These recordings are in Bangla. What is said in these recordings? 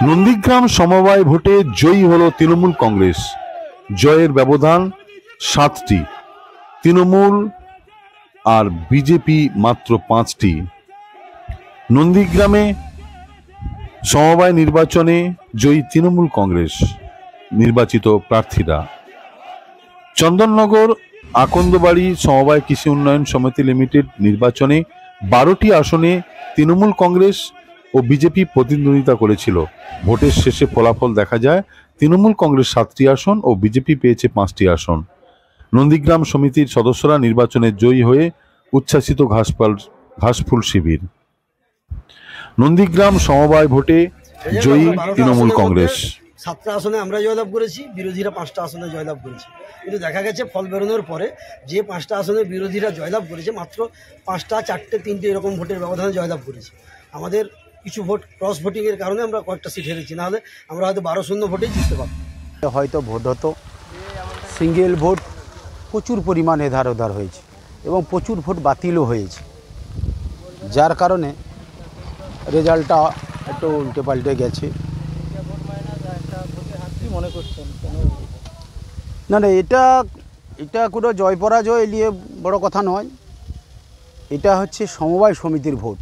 নন্দীগ্রাম সমবায় ভোটে জয়ী হল তৃণমূল কংগ্রেস। জয়ের ব্যবধান 7টি, তৃণমূল আর বিজেপি মাত্র 5টি। নন্দীগ্রামে সমবায় নির্বাচনে জয়ী তৃণমূল কংগ্রেস নির্বাচিত প্রার্থীরা। চন্দননগর আকন্দবাড়ি সমবায় কৃষি উন্নয়ন সমিতি লিমিটেড নির্বাচনে 12টি আসনে তৃণমূল কংগ্রেস ও বিজেপি প্রতিদ্বন্দ্বিতা করেছিল। ভোটের শেষে ফলাফল দেখা যায় তৃণমূল কংগ্রেস 7টি আসন ও বিজেপি পেয়েছে 5টি আসন। নন্দীগ্রাম সমিতির সদস্যরা নির্বাচনে জয়ী হয়ে উচ্ছ্বাসিত ঘাসফুল শিবির। নন্দীগ্রাম সমবায় ভোটে জয়ী তৃণমূল কংগ্রেস। 7টা আসনে আমরা জয়লাভ করেছি, বিরোধীরা 5টা আসনে জয়লাভ করেছে। কিন্তু দেখা গেছে ফল বেরোনোর পরে যে 5টা আসনে বিরোধীরা জয়লাভ করেছে মাত্র 5টা 4টে 3টে এরকম ভোটের ব্যবধানে জয়লাভ করেছে। আমাদের কিছু ভোট ক্রস ভোটিংয়ের কারণে আমরা কয়েকটা সিট হেরেছি, নাহলে আমরা হয়তো 12-0 ভোটেই জিততে পারতাম। হয়তো ভোট হতো, সিঙ্গেল ভোট প্রচুর পরিমাণে এধার ওধার হয়েছে এবং প্রচুর ভোট বাতিলও হয়েছে, যার কারণে রেজাল্টটা একটু উল্টে পাল্টে গেছে। মনে করছেন না না, এটা কোনো জয় পরাজয় নিয়ে বড় কথা নয়, এটা হচ্ছে সমবায় সমিতির ভোট।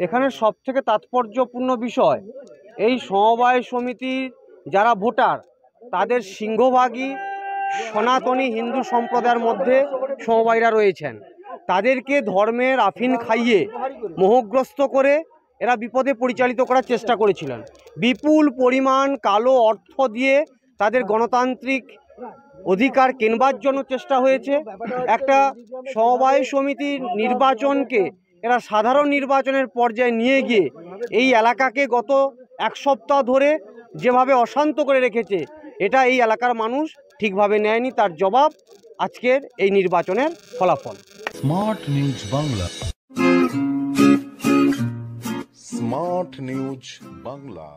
এখানে সবথেকে তাৎপর্যপূর্ণ বিষয়, এই সমবায় সমিতির যারা ভোটার তাদের সিংহভাগই সনাতনী হিন্দু সম্প্রদায়ের মধ্যে সমবায়ীরা রয়েছেন। তাদেরকে ধর্মের আফিন খাইয়ে মোহগ্রস্ত করে এরা বিপদে পরিচালিত করার চেষ্টা করেছিলেন। বিপুল পরিমাণ কালো অর্থ দিয়ে তাদের গণতান্ত্রিক অধিকার কেনবার জন্য চেষ্টা হয়েছে। একটা সমবায় সমিতির নির্বাচনকে এরা সাধারণ নির্বাচনের পর্যায়ে নিয়ে গিয়ে এই এলাকাকে গত 1 সপ্তাহ ধরে যেভাবে অশান্ত করে রেখেছে, এটা এই এলাকার মানুষ ঠিকভাবে নেয়নি। তার জবাব আজকের এই নির্বাচনের ফলাফল। Smart news Bangla. Smart news Bangla.